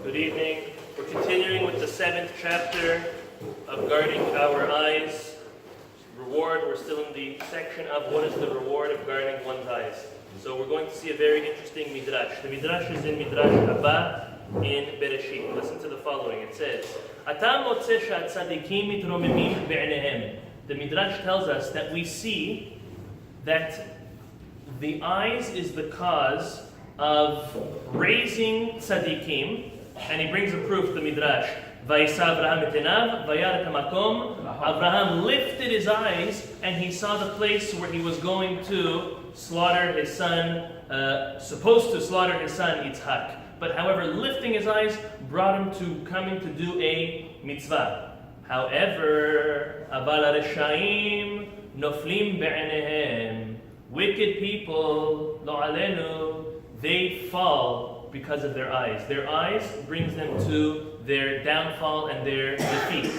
Good evening. We're continuing with the 7th chapter of guarding our eyes. Reward, we're still in the section of what is the reward of guarding one's eyes. So we're going to see a very interesting midrash. The midrash is in Midrash Abba in Bereshit. Listen to the following. It says, the midrash tells us that we see that the eyes is the cause of raising tzaddikim, and he brings a proof, the midrash. Abraham lifted his eyes and he saw the place where he was going to slaughter his son, supposed to slaughter his son Yitzhak. But however, lifting his eyes brought him to coming to do a mitzvah. However, aval hareshaim noflim be'enehem. Wicked people, lo alenu, they fall because of their eyes. Their eyes brings them to their downfall and their defeat.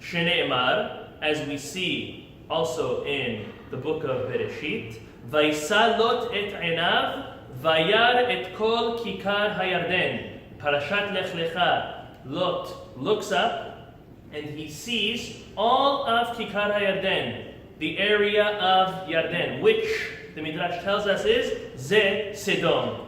Shene'emar, as we see also in the book of Bereshit, Vaisa lot et enav, vayar et kol kikar hayarden. Parashat Lech Lecha, Lot looks up and he sees all of kikar hayarden, the area of Yarden, which the Midrash tells us is Ze Sedom.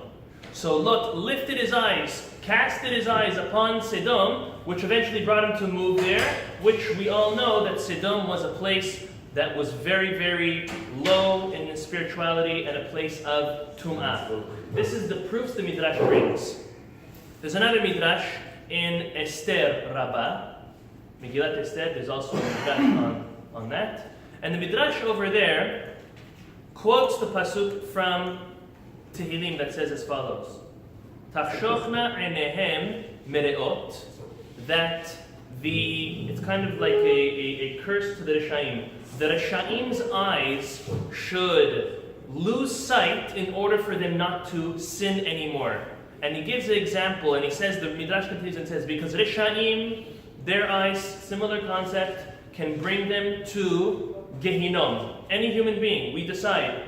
So Lot lifted his eyes, casted his eyes upon Sedom, which eventually brought him to move there, which we all know that Sedom was a place that was very, very low in spirituality and a place of Tum'ah. This is the proofs the Midrash brings. There's another Midrash in Esther Rabbah, Megillat Esther, there's also a Midrash on that. And the Midrash over there quotes the pasuk from Tehillim that says as follows: Tachshochna enehem mereot, that it's kind of like a curse to the Reshaim. The Reshaim's eyes should lose sight in order for them not to sin anymore. And he gives an example, and he says, the Midrash continues and says, because Reshaim, their eyes, similar concept, can bring them to Gehinom. Any human being, we decide,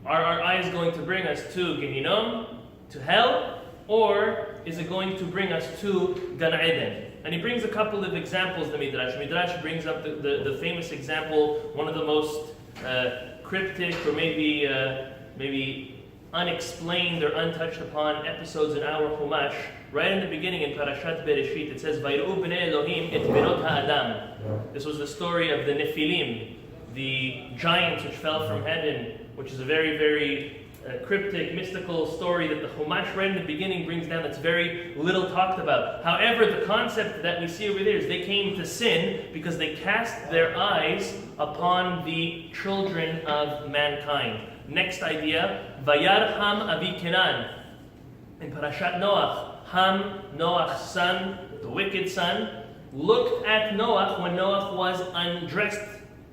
are our eyes going to bring us to Gehinom, to hell, or is it going to bring us to Gan Eden? And he brings a couple of examples in the Midrash. Midrash brings up the famous example, one of the most cryptic or maybe unexplained or untouched upon episodes in our Chumash. Right in the beginning in Parashat Bereshit, it says, Vayru b'nei Elohim et benot ha'adam. This was the story of the Nephilim, the giants which fell from heaven, which is a very, very cryptic, mystical story that the Chumash right in the beginning brings down that's very little talked about. However, the concept that we see over there is they came to sin because they cast their eyes upon the children of mankind. Next idea, Vayar Ham Avi Kenan. In Parashat Noach, Ham, Noach's son, the wicked son, looked at Noach when Noach was undressed,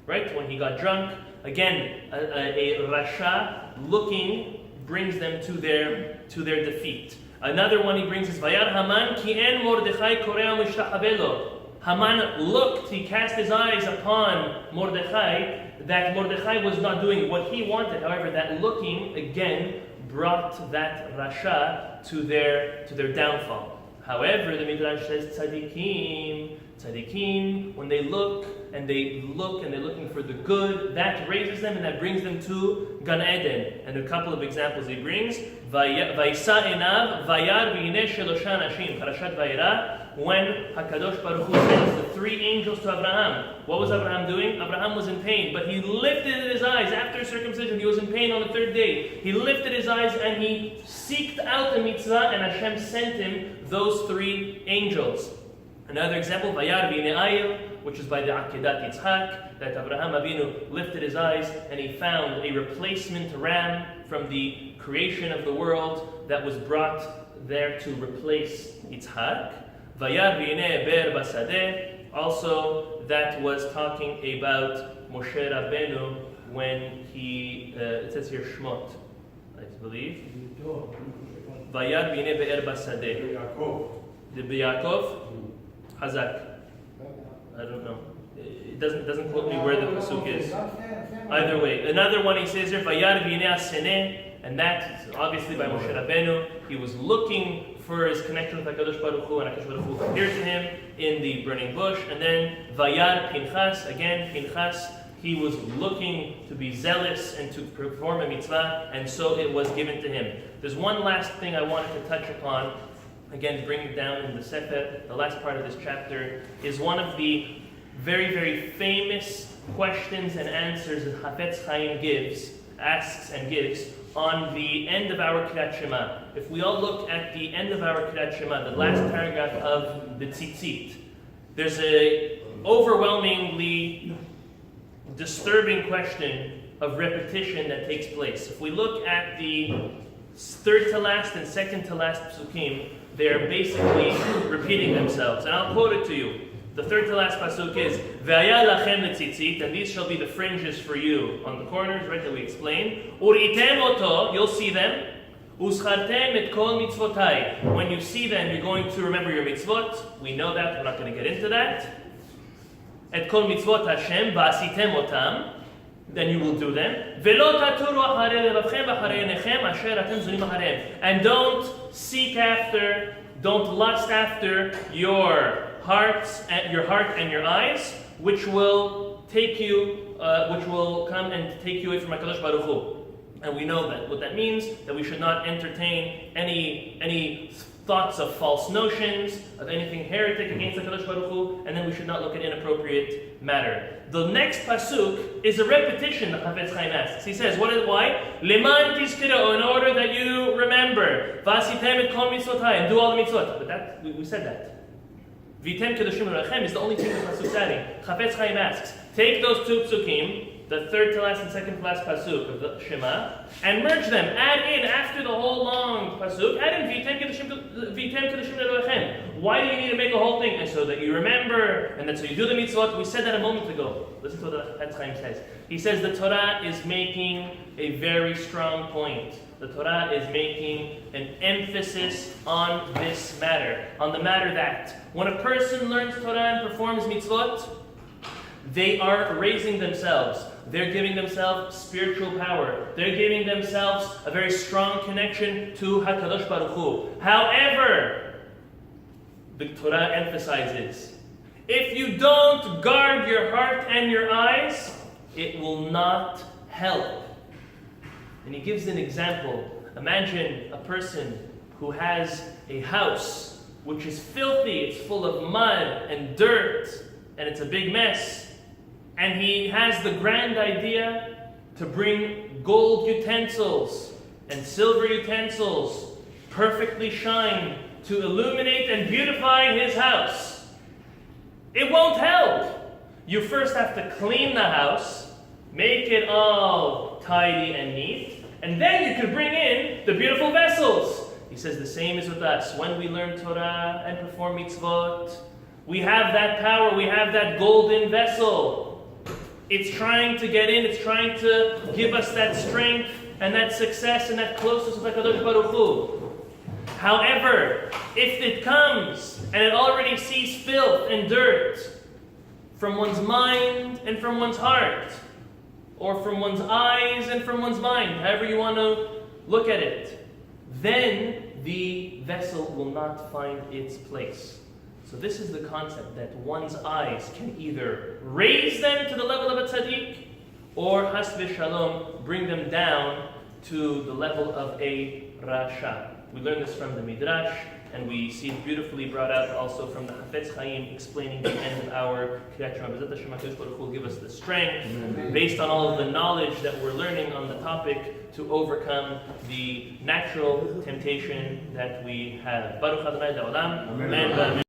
right? When he got drunk. Again, a Rasha looking brings them to their defeat. Another one he brings is Vayar Haman ki en Mordechai korea mishtachabelo. Haman looked, he cast his eyes upon Mordechai, that Mordechai was not doing what he wanted. However, that looking again brought that Rasha to their downfall. However, the Midrash says tzaddikim, when they look and they're looking for the good, that raises them and that brings them to Gan Eden. And a couple of examples he brings: Vayisa enav vayar v'hineh shelosha anashim. Parashat Vayera, when Hakadosh Baruch Hu sends the 3 angels to Abraham. What was Abraham doing? Abraham was in pain, but he lifted his eyes after circumcision. He was in pain on the 3rd day. He lifted his eyes and he seeked out a mitzvah, and Hashem sent him those 3 angels. Another example, Vayar v'hineh, which is by the Akedat Yitzhak, that Abraham Avinu lifted his eyes and he found a replacement ram from the creation of the world that was brought there to replace Yitzhak. Vayar v'hineh ber basadeh, also that was talking about Moshe Rabbeinu when he, it says here Shmot, I believe. Vayar v'hineh ber basadeh. The B'Yakov, Hazak. I don't know. It doesn't quote me where the pasuk is. Either way, another one he says here, Vayar v'hineh aseneh, and that is obviously by Moshe Rabbeinu. He was looking for his connection with HaKadosh Baruch Hu, and HaKadosh Baruch Hu appeared to him in the burning bush. And then Vayar Pinchas, again Pinchas, he was looking to be zealous and to perform a mitzvah, and so it was given to him. There's one last thing I wanted to touch upon, again bringing it down in the Sefer, the last part of this chapter, is one of the very, very famous questions and answers that Hafetz Chaim asks and gives on the end of our Kriyat Shema. If we all look at the end of our Kriyat Shema, the last paragraph of the Tzitzit, there's a overwhelmingly disturbing question of repetition that takes place. If we look at the third to last and second to last psukim, they're basically repeating themselves. And I'll quote it to you. The third to last pasuk is Ve'aya lachem letzitzit, and these shall be the fringes for you on the corners, right, that we explained. Uritem oto, you'll see them. Uschartem et kol mitzvotai. When you see them, you're going to remember your mitzvot. We know that, we're not going to get into that. Et kol mitzvot Hashem va'asitem otam. Then you will do them. Ve'lo taturu acharei levavchem v'acharei einechem asher atem zunim achareim. And don't seek after, don't lust after your heart and your eyes, which will take you, which will come and take you away from HaKadosh Baruch Hu. And we know that what that means, that we should not entertain any thoughts of false notions, of anything heretic against HaKadosh Baruch Hu, and then we should not look at inappropriate matter. The next pasuk is a repetition that Hafetz Chaim asks. He says, why? Leman tizkira'u, in order that you remember. V'asitem et kol mitzvotai, and do all the mitzvot. But that, we said that. Vitem kedoshim l'rechem is the only thing the pasuk is adding. Hafetz Chaim asks, take those two psukim, the third to last and second to last pasuk of the Shema, and merge them. Add in, after the whole long pasuk, add in Vitem kedoshim l'rechem. Why do you need to make a whole thing? And so that you remember, and then so you do the mitzvot. We said that a moment ago. Listen to what Hafetz Chaim says. He says the Torah is making a very strong point. The Torah is making an emphasis on this matter, on the matter that when a person learns Torah and performs mitzvot, they are raising themselves. They're giving themselves spiritual power. They're giving themselves a very strong connection to HaKadosh Baruch Hu. However, the Torah emphasizes, if you don't guard your heart and your eyes, it will not help. And he gives an example. Imagine a person who has a house which is filthy, it's full of mud and dirt, and it's a big mess. And he has the grand idea to bring gold utensils and silver utensils, perfectly shined, to illuminate and beautify his house. It won't help. You first have to clean the house, make it all tidy and neat, and then you can bring in the beautiful vessels. He says the same is with us. When we learn Torah and perform mitzvot, we have that power, we have that golden vessel. It's trying to get in, it's trying to give us that strength and that success and that closeness with HaKadosh Baruch Hu. However, if it comes and it already sees filth and dirt from one's mind and from one's heart, or from one's eyes and from one's mind, however you want to look at it, then the vessel will not find its place. So this is the concept that one's eyes can either raise them to the level of a tzaddik, or has v'shalom, bring them down to the level of a rasha. We learn this from the Midrash, and we see it beautifully brought out also from the Hafetz Chaim explaining the end of our Kriyat Shema. B'ezrat Hashem, HaKadosh Baruch Hu will give us the strength, based on all of the knowledge that we're learning on the topic, to overcome the natural temptation that we have. Baruch Adonai Le'olam. Amen.